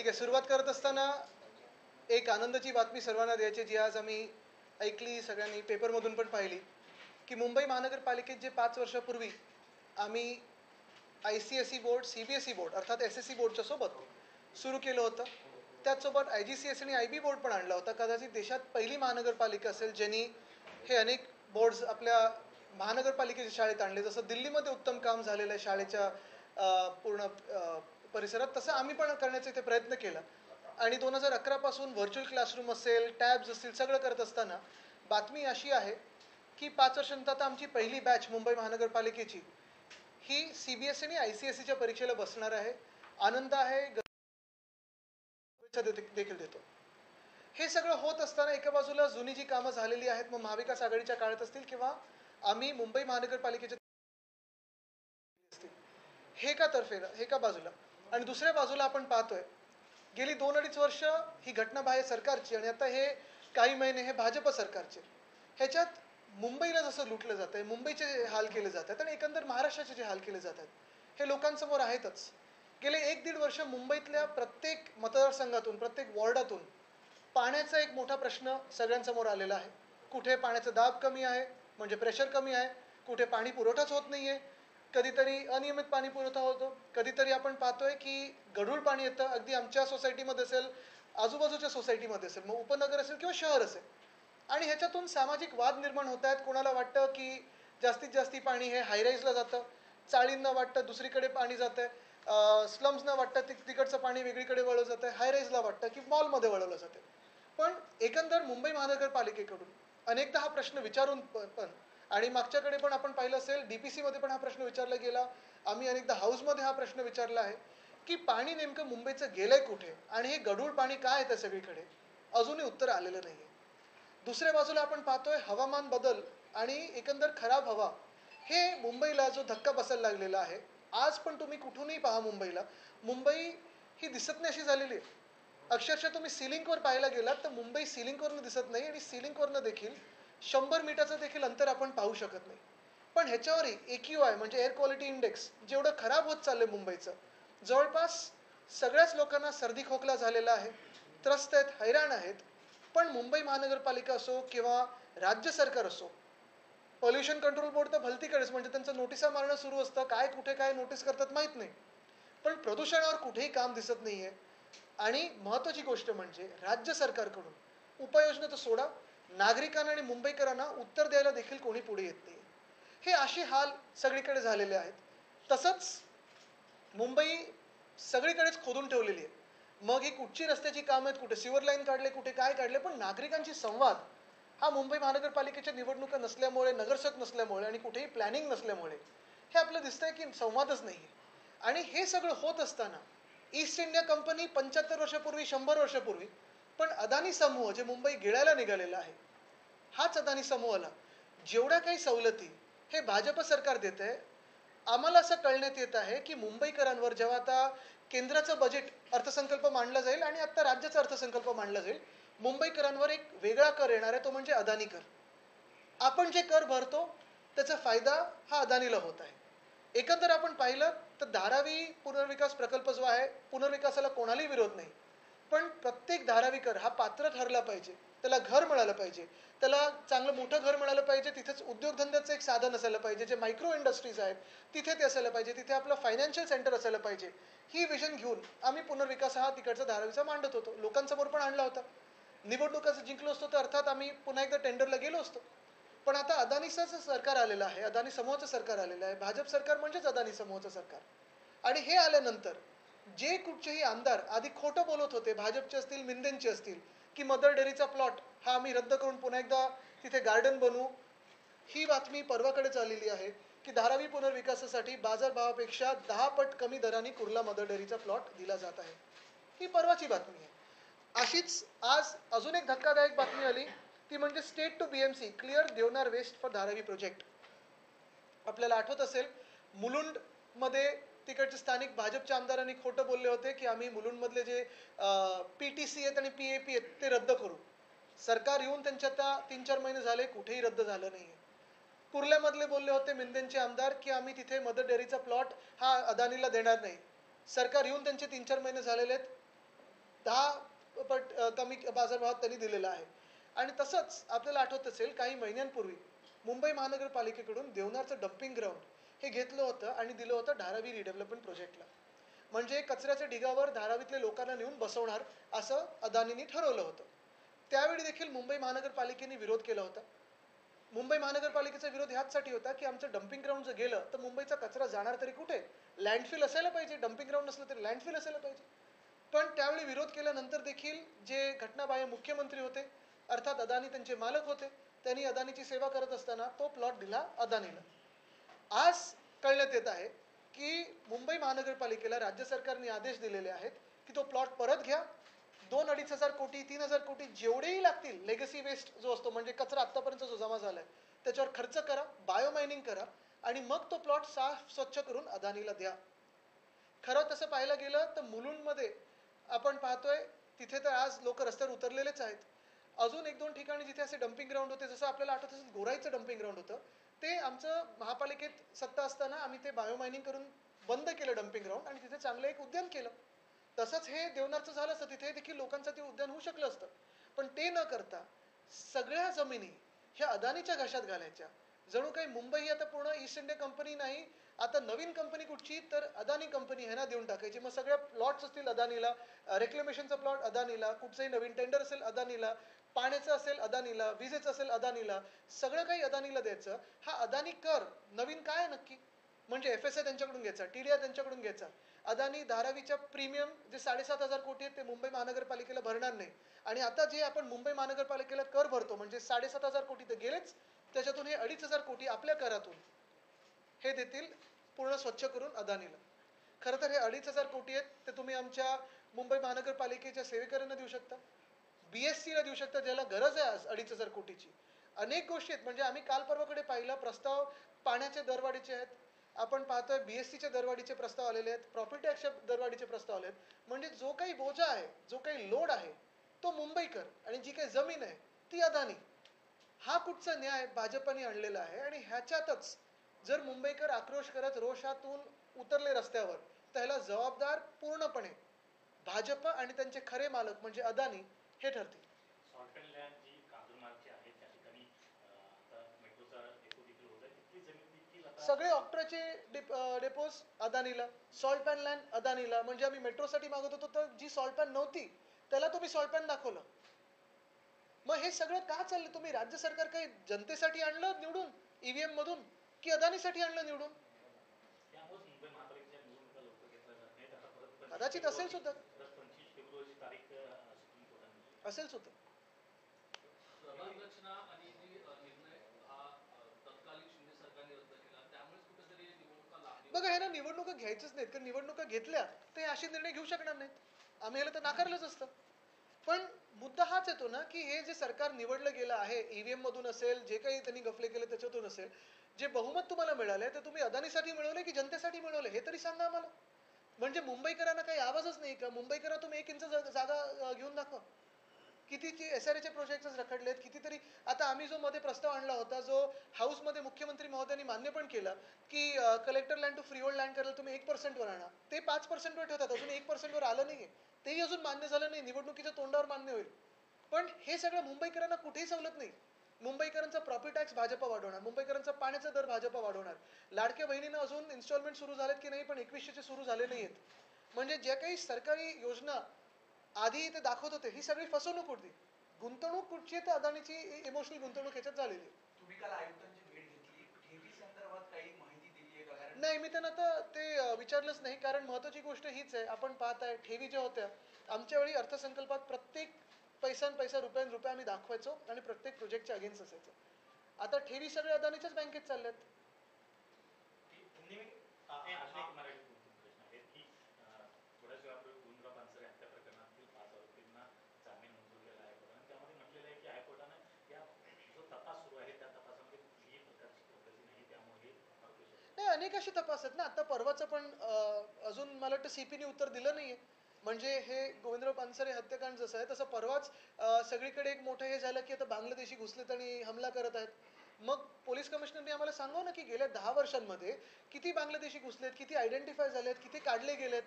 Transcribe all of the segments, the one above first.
ठीक आहे. सुरुवात करत असताना एक आनंदाची बातमी सर्वांना द्यायची, जी आज आम्ही ऐकली, सगळ्यांनी पेपरमधून पण पाहिली, की मुंबई महानगरपालिकेत जे 5 वर्षापूर्वी आम्ही ICSE बोर्ड, CBSE बोर्ड अर्थात SSE बोर्डच्या सोबत सुरू केलं होतं. त्याचसोबत IGCSE आणि IB बोर्ड पण आणला होता. कदाचित देशात पहिली महानगरपालिका असेल ज्यांनी हे अनेक बोर्ड्स आपल्या महानगरपालिकेच्या शाळेत आणले. जसं दिल्लीमध्ये उत्तम काम झालेलं आहे शाळेच्या पूर्ण परिसरात, तसं आम्ही पण करण्याचा इथे प्रयत्न केला. आणि 2011 पासून व्हर्च्युअल क्लासरूम असेल, टॅब्स असतील, सगळं करत असताना बातमी अशी आहे की 5 वर्षांनंतर आता आमची पहिली बॅच मुंबई महानगरपालिकेची ही CBSE आणि ICSEच्या परीक्षेला बसणार आहे. आनंद आहे, शुभेच्छा देखील देतो. हे सगळं होत असताना एका बाजूला जुनी जी कामं झालेली आहेत, मग महाविकास आघाडीच्या काळात असतील किंवा आम्ही मुंबई महानगरपालिकेच्या असतील, हे का तर्फे हे का बाजूला, आणि दुसऱ्या बाजूला आपण पाहतोय गेली 2-2.5 वर्ष ही घटनाबाह्य सरकारची आणि आता हे काही महिने हे भाजप सरकारचे. ह्याच्यात मुंबईला जसं लुटलं जात आहे, मुंबईचे हाल केले जात आहेत आणि एकंदर महाराष्ट्राचे जे हाल केले जात आहेत, हे लोकांसमोर आहेतच. गेले 1-1.5 वर्ष मुंबईतल्या प्रत्येक मतदारसंघातून, प्रत्येक वॉर्डातून पाण्याचा एक मोठा प्रश्न सगळ्यांसमोर आलेला आहे. कुठे पाण्याचा दाब कमी आहे, म्हणजे प्रेशर कमी आहे, कुठे पाणी पुरवठाच होत नाही आहे, कधीतरी अनियमित पाणी पुरवठा होतो, कधीतरी आपण पाहतोय की गढूळ पाणी येतं, अगदी आमच्या सोसायटीमध्ये असेल, आजूबाजूच्या सोसायटीमध्ये असेल, मग उपनगर असेल किंवा शहर असेल. आणि ह्याच्यातून सामाजिक वाद निर्माण होत आहेत. कोणाला वाटतं की जास्तीत जास्त पाणी हे हायराईजला जातं, चाळींना वाटतं दुसरीकडे पाणी जातं, स्लम्सना वाटतं तिकडचं पाणी वेगळीकडे वळवलं जातं, हायराईजला वाटतं की मॉलमध्ये वळवलं जातं. पण एकंदर मुंबई महानगरपालिकेकडून अनेकदा हा प्रश्न विचारून पण आणि मागच्याकडे पण आपण पाहिलं असेल, DPC मध्ये पण हा प्रश्न विचारला गेला, आम्ही अनेकदा हाऊसमध्ये हा प्रश्न विचारला आहे की पाणी नेमकं मुंबईचं गेलंय कुठे आणि हे गढूळ पाणी काय येतं सगळीकडे, अजूनही उत्तर आलेलं नाही आहे. दुसऱ्या बाजूला आपण पाहतोय हवामान बदल आणि एकंदर खराब हवा, हे मुंबईला जो धक्का बसायला लागलेला आहे. आज पण तुम्ही कुठूनही पहा मुंबईला, मुंबई ही दिसत नाही अशी झालेली आहे. अक्षरशः तुम्ही सिलिंगवर पाहायला गेलात तर मुंबई सिलिंगवरनं दिसत नाही आणि सिलिंगवरनं देखील 100 मीटरचं देखील अंतर आपण पाहू शकत नाही. पण ह्याच्यावरही AQI म्हणजे एअर क्वालिटी इंडेक्स जेवढं खराब होत चाललंय मुंबईचं, जवळपास सगळ्याच लोकांना सर्दी खोकला झालेला आहे, त्रस्त आहेत, हैराण आहेत. पण मुंबई महानगरपालिका असो किंवा राज्य सरकार असो, पॉल्युशन कंट्रोल बोर्ड तर भलतीकडेच, म्हणजे त्यांचं नोटिसा मारणं सुरू असतं, काय कुठे काय नोटीस करतात माहीत नाही. पण प्रदूषणावर कुठेही काम दिसत नाही आहे. आणि महत्त्वाची गोष्ट म्हणजे राज्य सरकारकडून उपाययोजना तर सोडा, नागरिकांना आणि मुंबईकरांना उत्तर द्यायला देखील कोणी पुढे येत नाही. हे असे हाल सगळीकडे झालेले आहेत. तसंच मुंबई सगळीकडेच खोदून ठेवलेली आहे. मग ही कुठची रस्त्याची कामं आहेत, कुठे सिवर लाईन काढले, कुठे काय काढले, पण नागरिकांशी संवाद हा मुंबई महानगरपालिकेच्या निवडणुका नसल्यामुळे, नगरसेवक नसल्यामुळे आणि कुठेही प्लॅनिंग नसल्यामुळे हे आपलं दिसतंय की संवादच नाही आहे. आणि हे सगळं होत असताना ईस्ट इंडिया कंपनी 75 वर्षापूर्वी, 100 वर्षापूर्वी, पण अदानी समूह जे मुंबई गिळायला निघालेला आहे, हाच अदानी समूहाला जेवढ्या काही सवलती हे भाजप सरकार देत आहे. आम्हाला असं कळण्यात येत आहे की मुंबईकरांवर जेव्हा आता केंद्राचं बजेट अर्थसंकल्प मांडला जाईल आणि आता राज्याचा अर्थसंकल्प मांडला जाईल, मुंबईकरांवर एक वेगळा कर येणार आहे, तो म्हणजे अदानी कर. आपण जे कर भरतो त्याचा फायदा हा अदानीला होत आहे. एकंदर आपण पाहिलं तर धारावी पुनर्विकास प्रकल्प जो आहे, पुनर्विकासाला कोणालाही विरोध नाही, पण प्रत्येक धारावीकर हा पात्र ठरला पाहिजे, त्याला घर मिळालं पाहिजे, त्याला चांगलं मोठं घर मिळालं पाहिजे, तिथेच उद्योगधंद्याचं एक साधन असायला पाहिजे, जे मायक्रो इंडस्ट्रीज आहेत तिथे ते असायला पाहिजे, तिथे आपलं फायनान्शियल सेंटर असायला पाहिजे. ही विजन घेऊन आम्ही पुनर्विकास हा तिकडचा धारावीचा मांडत होतो, लोकांसमोर पण आणला होता. निवडणुका जिंकलो असतो तर अर्थात आम्ही पुन्हा एकदा टेंडरला गेलो असतो. पण आता अदानीचं सरकार आलेलं आहे, अदानी समूहाचं सरकार आलेलं आहे, भाजप सरकार म्हणजेच अदानी समूहाचं सरकार. आणि हे आल्यानंतर जे कुठचेही आमदार आधी खोटं बोलत होते, भाजपचे असतील, मिंदेंचे असतील, की मदर डेअरीचा प्लॉट हा आम्ही रद्द करून पुन्हा एकदा तिथे गार्डन बनवू, ही बातमी परवाकडे चाललेली आहे की धारावी पुनर्विकासासाठी बाजारभावापेक्षा 10 पट कमी दराने कुर्ला मदर डेअरीचा प्लॉट दिला जात आहे. ही परवाची बातमी आहे. अशीच आज अजून एक धक्कादायक बातमी आली, ती म्हणजे state to BMC clear Deonar waste for Dharavi project. आपल्याला आठवत असेल, मुलुंडमध्ये तिकडचे स्थानिक भाजपच्या आमदारांनी खोटं बोलले होते की आम्ही मुलुंडमधले जे PTC आहेत आणि PAP आहेत ते रद्द करू. सरकार येऊन त्यांच्या आता 3-4 महिने झाले, कुठेही रद्द झालं नाही. कुर्ल्यामधले बोलले होते मिंदेंचे आमदार की आम्ही तिथे मदर डेअरीचा प्लॉट हा अदानीला देणार नाही. सरकार येऊन त्यांचे 3-4 महिने झालेले आहेत, 10 पट कमी बाजारभावात त्यांनी दिलेला आहे. आणि तसंच आपल्याला आठवत असेल काही महिन्यांपूर्वी मुंबई महानगरपालिकेकडून देवनारचं डम्पिंग ग्राउंड हे घेतलं होतं आणि दिलं होतं धारावी रिडेव्हलपमेंट प्रोजेक्टला. म्हणजे कचऱ्याच्या ढिगावर धारावीतल्या लोकांना नेऊन बसवणार असं अदानींनी ठरवलं होतं. त्यावेळी देखील मुंबई महानगरपालिकेने विरोध केला होता. मुंबई महानगरपालिकेचा विरोध ह्याचसाठी होता की आमचं डम्पिंग ग्राउंड जर गेलं तर मुंबईचा कचरा जाणार तरी कुठे? लँडफिल असायला पाहिजे. डम्पिंग ग्राउंड नसलं तरी लँडफिल असायला पाहिजे. पण त्यावेळी विरोध केल्यानंतर देखील जे घटनाबाह्य मुख्यमंत्री होते, अर्थात अदानी त्यांचे मालक होते, त्यांनी अदानीची सेवा करत असताना तो प्लॉट दिला अदानीला. आज कळण्यात येत आहे की मुंबई महानगरपालिकेला राज्य सरकारने आदेश दिलेले आहेत की तो प्लॉट परत घ्या. 2-2.5 कोटी 3,000 कोटी जेवढेही लागतील लेगसी वेस्ट जो असतो म्हणजे कचरा आत्तापर्यंत जो जमा झालाय त्याच्यावर खर्च करा, बायोमायनिंग करा आणि मग तो प्लॉट साफ स्वच्छ करून अदानीला द्या. खरं तसं पाहायला गेलं तर मुलुंडमध्ये आपण पाहतोय तिथे तर आज लोक रस्त्यावर उतरलेलेच आहेत. अजून 1-2 ठिकाणी जिथे असे डम्पिंग ग्राउंड होते, जसं आपल्याला आठवत असेल गोराईचं डम्पिंग ग्राउंड होतं, ते आमचं महापालिकेत सत्ता असताना आम्ही ते बायोमायनिंग करून बंद केलं डम्पिंग ग्राउंड आणि तिथे चांगलं एक उद्यान केलं. तसंच हे देवनारचं झालं असतं, तिथे देखील लोकांचं ते उद्यान होऊ शकलं असतं. पण ते न करता सगळ्या जमिनी ह्या अदानीच्या घशात घालायच्या. जणू काही मुंबई ही आता पूर्ण ईस्ट इंडिया कंपनी नाही, आता नवीन कंपनी कुठची तर अदानी कंपनी ह्यांना देऊन टाकायची. मग सगळ्या प्लॉट्स असतील अदानीला, रेक्लेमेशनचा प्लॉट अदानीला, कुठचंही नवीन टेंडर असेल अदानीला, पाण्याचं असेल अदानीला, विजेचं असेल अदानीला, सगळं काही अदानीला द्यायचं. हा अदानी कर नवीन काय नक्की? म्हणजे FSI त्यांच्याकडून घ्यायचा, TDI त्यांच्याकडून घ्यायचा. अदानी धारावीच्या प्रीमियम जे 7,500 कोटी आहेत ते मुंबई महानगरपालिकेला भरणार नाही. आणि आता जे आपण मुंबई महानगरपालिकेला कर भरतो म्हणजे 7,500 कोटी तर गेलेच, त्याच्यातून हे 2,500 कोटी आपल्या करातून हे देतील पूर्ण स्वच्छ करून अदानीला. खरं तर हे 2,500 कोटी आहेत ते तुम्ही आमच्या मुंबई महानगरपालिकेच्या सेवेकरांना देऊ शकता, BSCला देऊ शकता ज्याला गरज आहे आज 2,500 कोटीची. अनेक गोष्टी आहेत. म्हणजे आम्ही काल परवाकडे पाहिला प्रस्ताव पाण्याचे दरवाढीचे आहेत. आपण पाहतोय BSCच्या दरवाढीचे प्रस्ताव आलेले आहेत, प्रॉपर्टी टॅक्सच्या दरवाढीचे प्रस्ताव आले आहेत. म्हणजे जो काही बोजा आहे, जो काही लोड आहे तो मुंबईकर आणि जी काही जमीन आहे ती अदानी. हा कुठचा न्याय भाजपने आणलेला आहे. आणि ह्याच्यातच जर मुंबईकर आक्रोश करत रोषातून उतरले रस्त्यावर तर ह्याला जबाबदार पूर्णपणे भाजप आणि त्यांचे खरे मालक म्हणजे अदानी हे ठरतील. सगळे ऑक्ट्राचे डेपोज अदानीला, सॉल्ट पॅन लँड अदानीला. म्हणजे आम्ही मेट्रोसाठी मागत होतो तर जी सॉल्ट पॅन नव्हती त्याला तुम्ही सॉल्ट पॅन दाखवलं. मग हे सगळं का चाललं? तुम्ही राज्य सरकार काही जनतेसाठी आणलं निवडून EVM मधून की अदानीसाठी आणलं निवडून? कदाचित असेल सुद्धा, असेल सुद्धा. बघा ह्यांना निवडणुका घ्यायचंच नाहीत, कारण निवडणुका घेतल्या ते असे निर्णय घेऊ शकणार नाहीत. आम्ही ह्याला तर नाकारलंच असतं. पण मुद्दा हाच येतो ना की हे जे सरकार निवडलं गेलं आहे EVM मधून असेल, जे काही त्यांनी गफले केले त्याच्यातून असेल, जे बहुमत तुम्हाला मिळालंय ते तुम्ही अदानीसाठी मिळवले की जनतेसाठी मिळवले हे तरी सांगा आम्हाला. म्हणजे मुंबईकरांना काही आवाजच नाही का? मुंबईकरांना तुम्ही 1 इंच जागा घेऊन दाखवा. कितीची SRAचे प्रोजेक्ट्स रखडलेत कितीतरी. आता आम्ही जो मध्ये प्रस्ताव आणला होता जो हाऊसमध्ये मुख्यमंत्री महोदयांनी मान्य पण केलं की collector land to freehold land करायला तुम्ही 1% वर आणा, ते 5% वर ठेवतात, अजून 1% वर आलं नाहीये, तेही अजून मान्य झालं नाही. निवडणुकीच्या तोंडावर मान्य होईल. पण हे सगळं मुंबईकरांना कुठेही सवलत नाही. मुंबईकरांचा प्रॉपर्टी टॅक्स भाजप वाढवणार, मुंबईकरांचा पाण्याचा दर भाजप वाढवणार, लाडक्या बहिणींना अजून इन्स्टॉलमेंट सुरू झालेत की नाही पण 2100चे सुरू झाले नाहीयेत. म्हणजे ज्या काही सरकारी योजना आधी ते दाखवत होते ही सगळी फसवणूक होती. गुंतवणूक कुठची तर अदानीची इमोशनल गुंतवणूक ह्याच्यात झालेली. तुम्ही काल आयुक्तांची भेट घेतली, ठेवी संदर्भात काही माहिती दिली आहे का? कारण नाही, मी त्यांना आता ते विचारलंच नाही, कारण महत्वाची गोष्ट हीच आहे. आपण पाहताय ठेवी ज्या होत्या आमच्या वेळी अर्थसंकल्पात प्रत्येक पैसा रुपयान रुपया आम्ही दाखवायचो आणि प्रत्येक प्रोजेक्टच्या अगेन्स्ट असायचं. आता ठेवी सगळ्या अदानीच्याच बँकेत चालल्यात. नाही, अनेक असे तपास आहेत ना. आता परवाचं पण अजून मला वाटतं CPने उत्तर दिलं नाहीये. म्हणजे हे गोविंदराव पानसरे हत्याकांड जसं आहे तसं परवाच सगळीकडे एक मोठं हे झालं की आता बांगलादेशी घुसलेत आणि हमला करत आहेत. मग पोलीस कमिशनरने आम्हाला सांगावं ना की गेल्या 10 वर्षांमध्ये किती बांगलादेशी घुसलेत, किती आयडेंटिफाय झालेत, किती काढले गेलेत.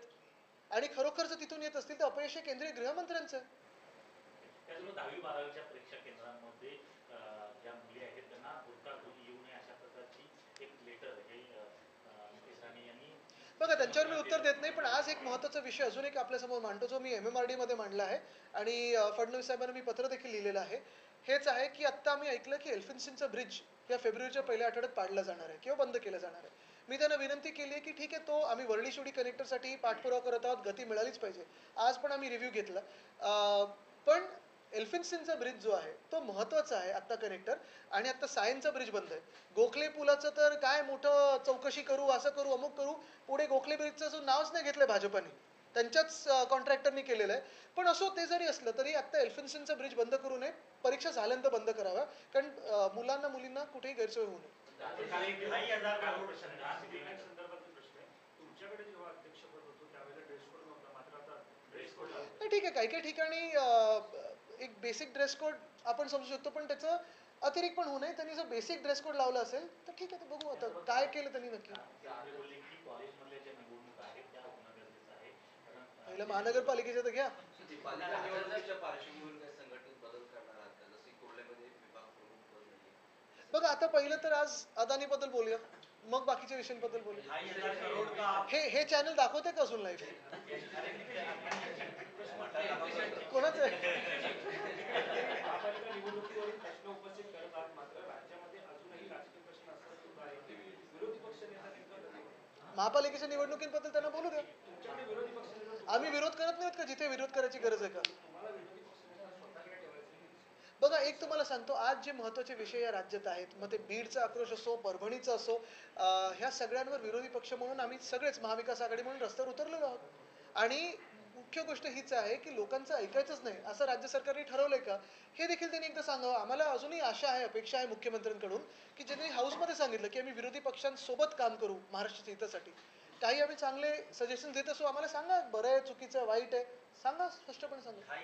आणि खरोखर जर तिथून येत असतील तर अपयश हे केंद्रीय गृहमंत्र्यांचं आहे. त्याचबरोबर 10वी-12वीच्या परीक्षा केंद्रांमध्ये ज्या मुली आहेत त्यांना बुरखा घालून येऊ नये अशा प्रकारची एक लेटर हे नितेश राणे यांनी बघा त्यांच्यावर मी उत्तर देत नाही, पण आज एक महत्त्वाचा विषय अजून एक आपल्यासमोर मांडतो जो मी MMRD मध्ये मांडला आहे आणि फडणवीस साहेबांना मी पत्र देखील लिहिलेलं आहे. हेच आहे की आत्ता आम्ही ऐकलं की एल्फिन्स्टनचा ब्रिज या फेब्रुवारीच्या पहिल्या आठवड्यात पाडला जाणार आहे किंवा बंद केला जाणार आहे. मी त्यांना विनंती केली आहे की ठीक आहे, तो आम्ही वरळी शिवडी कनेक्टरसाठी पाठपुरावा करत आहोत, गती मिळालीच पाहिजे. आज पण आम्ही रिव्ह्यू घेतला. पण एल्फिन्स्टनचा ब्रिज जो आहे तो महत्त्वाचा आहे आत्ता कनेक्टर. आणि आत्ता सायनचा ब्रिज बंद आहे. गोखले पुलाचं तर काय मोठं चौकशी करू, असं करू, अमुक करू. पुढे गोखले ब्रिजचं जो नावच नाही घेतलंय भाजपाने, त्यांच्याच कॉन्ट्रॅक्टरनी केलेलं आहे. पण असो, ते जरी असलं तरी आत्ता एल्फिन्स्टनचा ब्रिज बंद करू नये, परीक्षा झाल्यानंतर बंद कराव्या, कारण मुलांना मुलींना कुठेही गैरसोय होऊ नये. तुमच्याकडे जेव्हा अध्यक्षपद होतो त्यावेळेला ड्रेस कोड नव्हता, मात्र आता ड्रेस कोड नाही, ठीक आहे, काही काही ठिकाणी एक बेसिक ड्रेस कोड आपण समजू शकतो, पण त्याचं अतिरिक्त पण होऊ नये. त्यांनी जर बेसिक ड्रेस कोड लावला असेल तर ठीक आहे, तर बघू आता काय केलं त्यांनी नक्की. बोलले की कॉलेजमधल्या ज्या निवडणुका आहेत त्या होणं गरजेचं आहे. पहिलं महानगरपालिकेचं तर घ्या. पालिका निवडणुकीच्या पार्श्वभूमीवर काही संघटनेत बदल करणार आहात का? जसे कुर्ल्यामध्ये विभाग प्रमुख पद नाहीये. बघा, आता पहिलं तर आज अदानीबद्दल बोलूया, मग बाकीच्या विषयांबद्दल बोलूया. हे चॅनल दाखवते का अजून लाईव्ह? कोणाचं आहे? महापालिका निवडणुकीवरील प्रश्न उपस्थित करत आहात, मात्र राज्यामध्ये अजूनही राजकीय प्रश्न असतात सुरू आहेत. विरोधी पक्ष नेता नेमका महापालिकेच्या निवडणुकीबद्दल त्यांना बोलू द्या. तुमच्याकडे विरोधी पक्ष नेता आम्ही विरोध करत नाहीत का जिथे विरोध करायची गरज आहे का? तुम्हाला विरोधी पक्ष नेता स्वतःकडे ठेवायचे. बघा, एक तुम्हाला सांगतो, आज जे महत्त्वाचे विषय या राज्यात आहेत, मग ते बीडचा आक्रोश असो, परभणीचा असो, ह्या सगळ्यांवर विरोधी पक्ष म्हणून आम्ही सगळेच महाविकास आघाडी म्हणून रस्त्यावर उतरलेलो आहोत. आणि मुख्य गोष्ट हीच आहे की लोकांचं ऐकायचंच नाही असं राज्य सरकारने ठरवलंय का, हे देखील त्यांनी एकदा सांगावं. आम्हाला अजूनही आशा आहे, अपेक्षा आहे मुख्यमंत्र्यांकडून की ज्यांनी हाऊसमध्ये सांगितलं की आम्ही विरोधी पक्षांसोबत काम करू महाराष्ट्राच्या हितासाठी. काही आम्ही चांगले सजेशन देत असू, आम्हाला सांगा, बरं आहे, चुकीचं आहे, वाईट आहे, सांगा, स्पष्टपणे सांगा.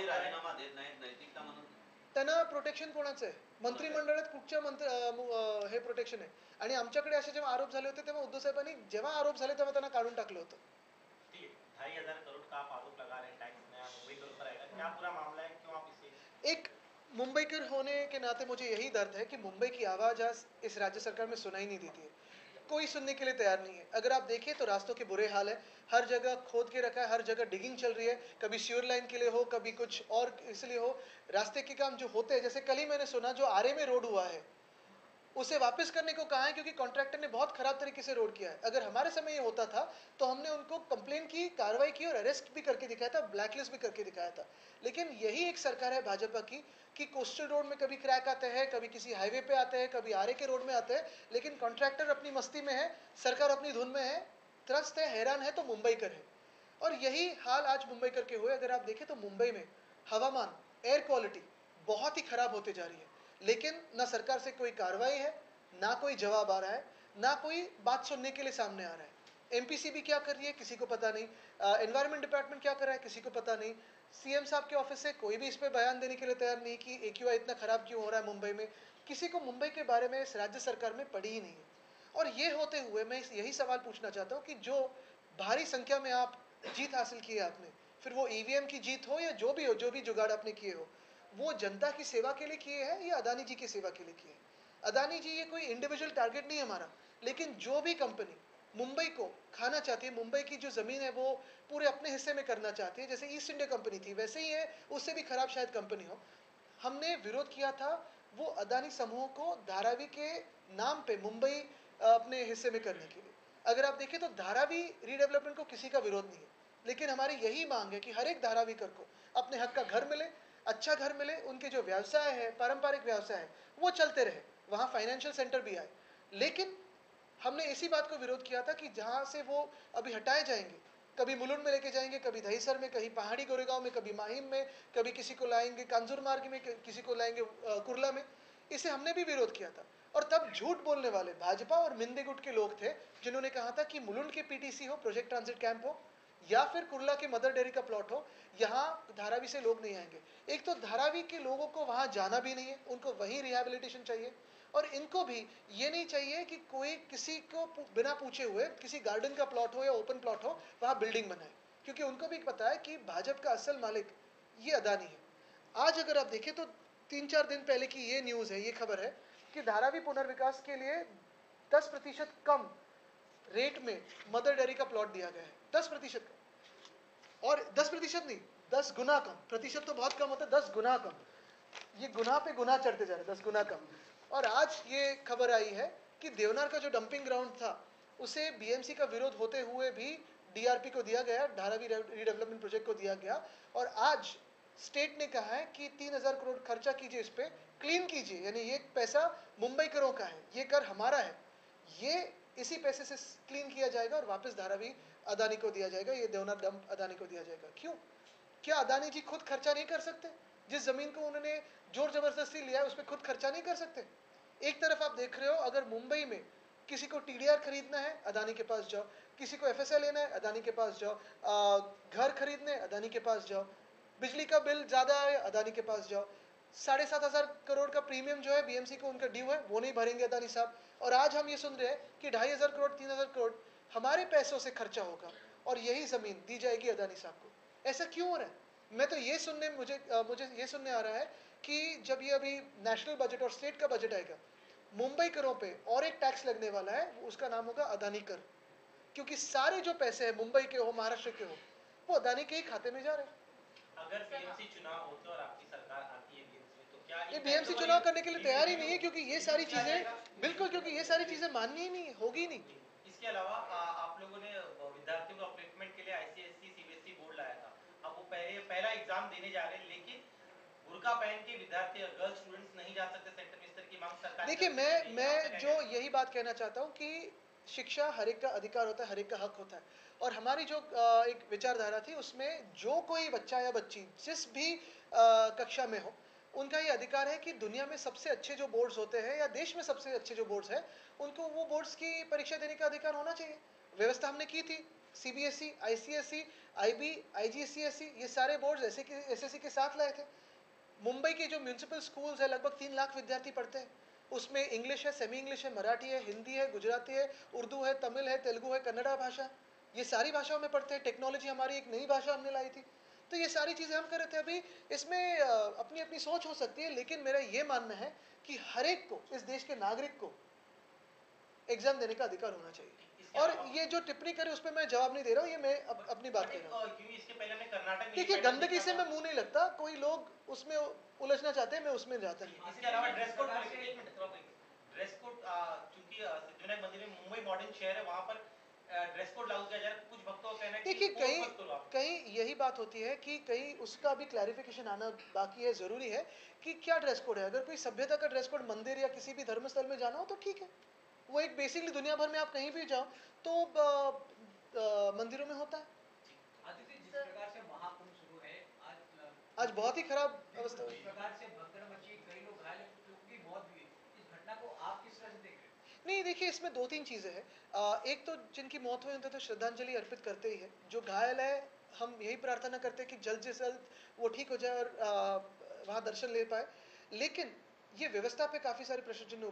राजीनामा देत नाहीत, नैतिकता म्हणून त्यांना प्रोटेक्शन कोणाचं आहे? मंत्रिमंडळात कुठच्या हे प्रोटेक्शन आहे? आणि आमच्याकडे असे जेव्हा आरोप झाले होते तेव्हा उद्धव साहेबांनी जेव्हा आरोप झाले तेव्हा त्यांना काढून टाकलं होतं. ठीक है, 2,500 करोड़ का आप आरोप लगा रहे हैं टैक्स नया मुंबई के ऊपर आएगा, क्या पूरा मामला है, क्यों आप इसे? एक मुंबईकर होने के नाते मुझे यही दर्द है कि मुंबई की आवाज़ आज इस राज्य सरकार में सुनाई नहीं देती है. कोई सुनने के लिए तैयार नहीं है. अगर आप देखें तो रास्तों के बुरे हाल है, हर जगह खोद के रखा है, हर जगह डिगिंग चल रही है, कभी श्योर लाइन के लिए हो, कभी कुछ और इसलिए हो. रास्ते के काम जो होते हैं, जैसे कल ही मैंने सुना जो आरे में रोड हुआ है उसे वापस करने को कहा है क्योंकि कॉन्ट्रैक्टर ने बहुत खराब तरीके से रोड किया है. अगर हमारे समय ये होता था तो हमने उनको कंप्लेन की, कार्रवाई की और अरेस्ट भी करके दिखाया था, ब्लैकलिस्ट भी करके दिखाया था. लेकिन यही एक सरकार है भाजपा की कि कोस्टल रोड में कभी क्रैक आते हैं, कभी किसी हाईवे पे आते हैं, कभी आरे के रोड में आते हैं, लेकिन कॉन्ट्रैक्टर अपनी मस्ती में है, सरकार अपनी धुन में है, त्रस्त है, हैरान है तो मुंबईकर है. और यही हाल आज मुंबईकर के हुए. अगर आप देखें तो मुंबई में हवामान, एयर क्वालिटी बहुत ही खराब होते जा रही है, लेकिन ना सरकार से कोई कार्रवाई है, ना कोई जवाब आ रहा है, ना कोई बात सुनने के लिए सामने आ रहा है. एमपीसीबी क्या कर रही है किसी को पता नहीं, एनवायरमेंट डिपार्टमेंट क्या कर रहा है किसी को पता नहीं, सीएम साहब के ऑफिस से कोई भी इस पर बयान देने के लिए तैयार नहीं कि एक्यूआई इतना खराब क्यों हो रहा है मुंबई में. किसी को मुंबई के बारे में इस राज्य सरकार में पड़ी ही नहीं है. और ये होते हुए मैं यही सवाल पूछना चाहता हूँ कि जो भारी संख्या में आप जीत हासिल की है आपने, फिर वो ईवीएम की जीत हो या जो भी हो, जो भी जुगाड़ आपने किए हो, वो जनता की सेवा के लिए किए हैं या अदानी जी की सेवा के लिए किए हैं? अदानी जी ये कोई इंडिविजुअल टारगेट नहीं है हमारा, लेकिन जो भी कंपनी मुंबई को खाना चाहती है, मुंबई की जो ज़मीन है वो पूरे अपने हिस्से में करना चाहती है, जैसे ईस्ट इंडिया कंपनी थी वैसे ही है, उससे भी खराब शायद कंपनी हो. हमने विरोध किया था वो अदानी समूह को धारावी के नाम पे मुंबई अपने हिस्से में करने के लिए. अगर आप देखें तो धारावी रीडेवलपमेंट को किसी का विरोध नहीं है, लेकिन हमारी यही मांग है कि हर एक धारावीकर को अपने हक का घर मिले, अच्छा घर मिले, उनके जो व्यवसाय है, पारंपरिक व्यवसाय है, वो चलते रहे, वहाँ फाइनेंशियल सेंटर भी आए. लेकिन हमने इसी बात को विरोध किया था कि जहाँ से वो अभी हटाए जाएंगे, कभी मुलुंड में लेके जाएंगे, कभी दहीसर में, कहीं पहाड़ी गोरेगांव में, कभी माहिम में, कभी किसी को लाएंगे कांजूर मार्ग में, किसी को लाएंगे कुर्ला में. इसे हमने भी विरोध किया था. और तब झूठ बोलने वाले भाजपा और मिंदे गुट के लोग थे जिन्होंने कहा था कि मुलुंड के पीटीसी हो, प्रोजेक्ट ट्रांजिट कैंप हो, या फिर कुर्ला के मदर डेयरी का प्लॉट हो, यहाँ धारावी से लोग नहीं आएंगे. एक तो धारावी के लोगों को वहाँ जाना भी नहीं है, उनको वहीं रिहैबिलिटेशन चाहिए. और इनको भी ये नहीं चाहिए कि कोई किसी को बिना पूछे हुए किसी गार्डन का प्लॉट हो या ओपन प्लॉट हो वहाँ बिल्डिंग बनाए, क्योंकि उनको भी पता है कि भाजपा का असल मालिक ये अदानी है। आज अगर आप देखें तो 3-4 दिन पहले की ये न्यूज़ है, ये खबर है कि धारावी पुनर्विकास के लिए 10% कम रेट में मदर डेयरी का प्लॉट दिया गया है, 10% का। और 10% नहीं, 10 गुना कम। प्रतिशत तो बहुत कम होता है, 10 गुना कम। ये गुना पे गुना चढ़ते जा रहे हैं, 10 गुना कम। और आज ये खबर आई है कि देवनार का जो डंपिंग ग्राउंड था उसे बीएमसी का विरोध होते हुए भी डीआरपी को दिया गया, धारावी रीडेवलपमेंट प्रोजेक्ट को दिया गया। और आज स्टेट ने कहा है कि 3,000 करोड़ खर्चा कीजिए, इस पे क्लीन कीजिए, यानी ये पैसा मुंबई करों का है, ये कर हमारा है, ये इसी पैसे से क्लीन किया जाएगा और वापस धारावी अदानी को दिया जाएगा, ये देवनार डंप अदानी को दिया जाएगा। क्यों? क्या अदानी जी खुद खर्चा नहीं कर सकते? जिस जमीन को उन्होंने जोर जबरदस्ती लिया है उस पर खुद खर्चा नहीं कर सकते? एक तरफ आप देख रहे हो, अगर मुंबई में किसी को टीडीआर खरीदना है अदानी के पास जाओ, किसी को एफएसएल लेना है अदानी के पास जाओ, घर खरीदने अदानी के पास जाओ, बिजली का बिल ज़्यादा है अदानी के पास जाओ, 7,500 करोड़ का प्रीमियम जो है बीएमसी को उनका ड्यू है वो नहीं भरेंगे अदानी साहब। और आज हम ये सुन रहे हैं कि 2,500 करोड़ 3,000 करोड़ हमारे पैसों से खर्चा होगा और यही ज़मीन दी जाएगी अदानी साहब को। ऐसा क्यों हो रहा है? मैं तो ये सुनने मुझे ये सुनने आ रहा है कि जब ये अभी नेशनल बजट और स्टेट का बजट आएगा, मुंबई करों पे और एक टैक्स लगने वाला है, उसका नाम होगा अदानी कर, क्योंकि सारे जो पैसे हैं मुंबई के हो महाराष्ट्र के हो वो अदानी के ही खाते में जा रहे हैं। अगर बीएमसी चुनाव होते और आपकी सरकार आती है बीएमसी में, तो क्या ये बीएमसी चुनाव करने के लिए तैयार ही नहीं है, क्योंकि ये सारी चीजें बिल्कुल, क्योंकि ये सारी चीजें माननी ही नहीं, होगी नहीं। इसके अलावा आप लोगों ने विद्यार्थियों को अपलिफ्टमेंट के लिए आईसीएसई सीबीएसई बोर्ड लाया था। अब वो पहला एग्जाम देने जा रहे हैं, लेकिन बुर्का पहन के विद्यार्थी गर्ल्स स्टूडेंट्स नहीं जा सकते सेंटर में, इस तरह की मांग सरकार। देखिए, मैं जो यही बात कहना चाहता हूँ कि शिक्षा हर एक का अधिकार होता है, हर एक का हक होता है। और हमारी जो एक विचारधारा थी उसमें जो कोई बच्चा या बच्ची जिस भी कक्षा में हो, उनका ये अधिकार है कि दुनिया में सबसे अच्छे जो बोर्ड्स होते हैं या देश में सबसे अच्छे जो बोर्ड्स हैं उनको वो बोर्ड्स की परीक्षा देने का अधिकार होना चाहिए। व्यवस्था हमने की थी, सीबीएसई, आईसीएसई, आईबी, आईजीसीएसई, ये सारे बोर्ड्स एसएससी के साथ लाए थे। मुंबई के जो म्यूनिसिपल स्कूल्स है लगभग 3 लाख विद्यार्थी पढ़ते हैं, उसमें इंग्लिश है, सेमी इंग्लिश है, मराठी है, हिंदी है, गुजराती है, उर्दू है, तमिल है, तेलुगु है, कन्नड़ा भाषा, ये सारी भाषाओं में पढ़ते हैं। टेक्नोलॉजी हमारी एक नई भाषा हमने लाई थी, तो ये सारी चीज़ें हम कर रहे थे। अभी इसमें अपनी अपनी सोच हो सकती है, लेकिन मेरा ये मानना है कि हर एक को, इस देश के नागरिक को एग्जाम देने का अधिकार होना चाहिए। और ये जो टिप्पणी करे उस पर मैं जवाब नहीं दे रहा हूँ, ये मैं अपनी बात कह रहा हूँ। इसके पहले हमने कर्नाटक में देखिए, गंदगी से मैं मुंह नहीं लगता, कोई लोग उसमें उलझना चाहते हैं, मैं उसमें जाता नहीं। इसके अलावा ड्रेस कोड, ड्रेस कोड चूंकि सिद्धिविनायक मंदिर में मुंबई मॉडर्न शहर है, वहां पर ड्रेस कोड लागू किया जा रहा है। कुछ भक्तों का कहना है कि देखिए, कहीं यही बात होती है कि कहीं उसका भी क्लैरिफिकेशन आना बाकी है, जरूरी है कि क्या ड्रेस कोड है। अगर कोई सभ्यता का ड्रेस कोड मंदिर या किसी भी धर्मस्थल में जाना हो तो ठीक है, वो एक बेसिकली दुनिया भर में आप कहीं भी जाओ तो मंदिरों में होता है। आदित्य, जिस प्रकार से महाकुंभ शुरू है, आज बहुत ही खराब अवस्था जिस प्रकार से भगदड़ मची, कई लोग घायल, लोगों की मौत हुई, इस घटना को आप किस तरह से देख रहे हैं? नहीं, देखिए, इसमें 2-3 चीज़ें हैं। एक तो जिनकी मौत हुई उनको तो श्रद्धांजलि अर्पित करते ही है। जो घायल है, हम यही प्रार्थना करते हैं कि जल्द से जल्द वो ठीक हो जाए और वहाँ दर्शन ले पाए। लेकिन ये व्यवस्था पे काफ़ी सारे प्रश्न चिन्ह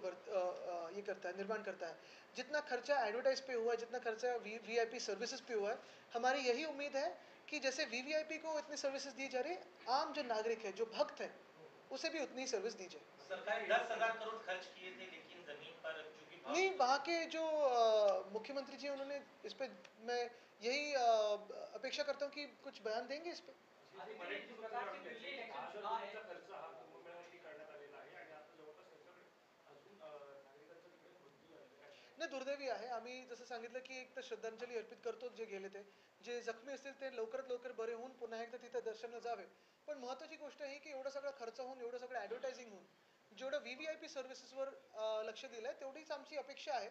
ये करता है, निर्माण करता है। जितना खर्चा एडवर्टाइज पे हुआ है, जितना खर्चा वीवीआईपी सर्विसेज पे हुआ है, हमारी यही उम्मीद है कि जैसे वीवीआईपी को इतनी सर्विसेज दी जा रही है, आम जो नागरिक है, जो भक्त है, उसे भी उतनी सर्विस दी जाए। सरकार 10,000 करोड़ खर्च किए थे, लेकिन जमीन पर चूंकि नहीं, वहाँ के जो मुख्यमंत्री जी, उन्होंने इस पे, मैं यही अपेक्षा करता हूँ कि कुछ बयान देंगे इस पे। आदित्य, जिस प्रकार से दिल्ली इलेक्शन चुनाव है, खर्च हा कुंभमेळ्यासाठी करण्यात आलेला आहे आणि आता जवळपास त्यांच्याकडे अजून नागरिकांचा तिकडे मृत्यू झालेला आहे. नाही, दुर्दैवी आहे. आम्ही जसं सांगितलं की एक तर श्रद्धांजली अर्पित करतो जे गेले ते, जे जखमी असतील ते लवकरात लवकर बरे होऊन पुन्हा एकदा तिथे दर्शनाला जावे. पण महत्त्वाची गोष्ट ही की एवढा सगळा खर्च होऊन, एवढं सगळं ॲडव्हर्टायझिंग होऊन, जेवढं व्हीव्हीआयपी सर्व्हिसेसवर लक्ष दिलं आहे तेवढीच आमची अपेक्षा आहे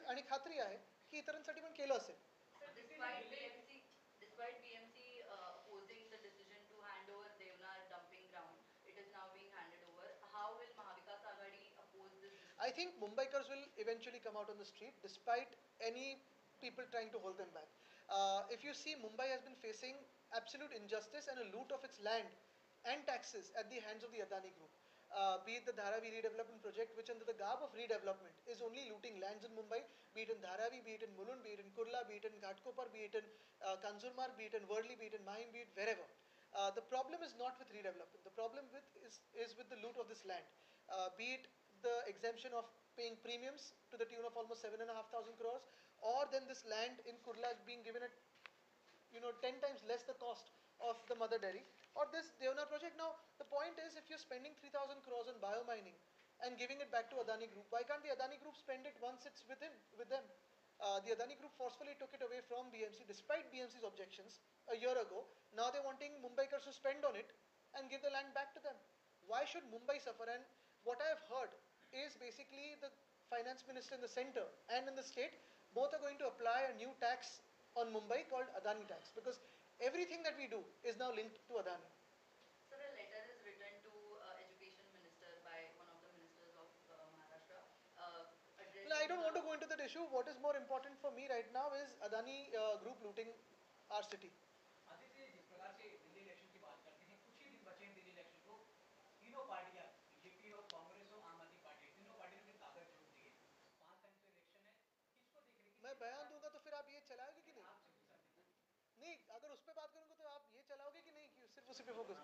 आणि खात्री आहे की इतरांसाठी पण केलं असेल. Despite BMC opposing the decision to hand over Devnar dumping ground, it is now being handed over. How will Mahavikas Aghadi oppose this decision? I think Mumbaikars will eventually come out on the street despite any people trying to hold them back. If you see, Mumbai has been facing absolute injustice and a loot of its land and taxes at the hands of the Adani Group. be it the Dharavi redevelopment project, which under the garb of redevelopment is only looting lands in Mumbai, be it in Dharavi, be it in Mulund, be it in Kurla, be it in Ghatkopar, be it in Kanjurmarg, be it in Worli, be it in Mahim, be it wherever. The problem is not with redevelopment. The problem is with the loot of this land. Be it the exemption of paying premiums to the tune of almost 7,500 crores, or then this land in Kurla being given at 10 times less the cost of the mother dairy, or this Devna project. Now, the point is, if you're spending 3,000 crores on biomining and giving it back to Adani Group, why can't the Adani Group spend it once it's with them? The Adani Group forcefully took it away from BMC despite BMC's objections a year ago. Now they're wanting Mumbaikars to spend on it and give the land back to them. Why should Mumbai suffer? And what I have heard is basically the finance minister in the center and in the state both are going to apply a new tax on Mumbai called Adani tax, because everything that we do is now linked to Adani. Sir, a letter is written to Education Minister by one of the ministers of Maharashtra addressing. Well, I don't want to go into that issue. What is more important for me right now is Adani Group looting our city. Aditya, जिस प्रकार से Delhi election की बात करते हैं, कुछ ही दिन बचे हैं दिल्ली इलेक्शन को, तीनों पार्टियां, बीजेपी और कांग्रेस और आम आदमी पार्टी, तीनों पार्टियों ने कागज जोड़ दिए। 5 तारीख को इलेक्शन है, किसको देख रहे हैं? मैं बयान दूंगा तो फिर आप ये चलाओगे कि नहीं? आपसे पूछा था। नहीं, अगर उस पर बात करूंगा तो आप ये चलाओगे कि नहीं, कि सिर्फ उसी पे फोकस?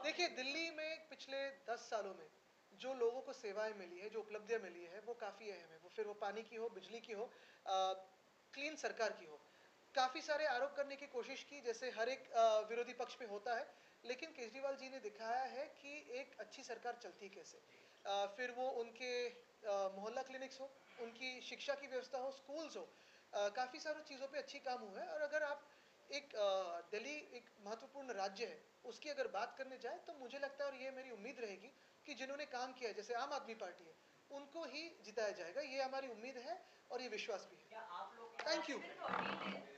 देखिए, दिल्ली में पिछले 10 सालों में जो लोगों को सेवाएं मिली है, जो उपलब्धियां मिली है, वो काफ़ी अहम है। वो फिर वो पानी की हो, बिजली की हो, क्लीन सरकार की हो। काफ़ी सारे आरोप करने की कोशिश की, जैसे हर एक विरोधी पक्ष पे होता है, लेकिन केजरीवाल जी ने दिखाया है कि एक अच्छी सरकार चलती कैसे। फिर वो उनके मोहल्ला क्लिनिक्स हो, उनकी शिक्षा की व्यवस्था हो, स्कूल्स हो, काफ़ी सारी चीज़ों पे अच्छी काम हुआ है। और अगर आप एक दिल्ली एक महत्वपूर्ण राज्य है, उसकी अगर बात करने जाए तो मुझे लगता है, और ये मेरी उम्मीद रहेगी, कि जिन्होंने काम किया है, जैसे आम आदमी पार्टी है, उनको ही जिताया जाएगा। ये हमारी उम्मीद है और ये विश्वास भी है। क्या आप लोग थैंक यू। Within 14 days,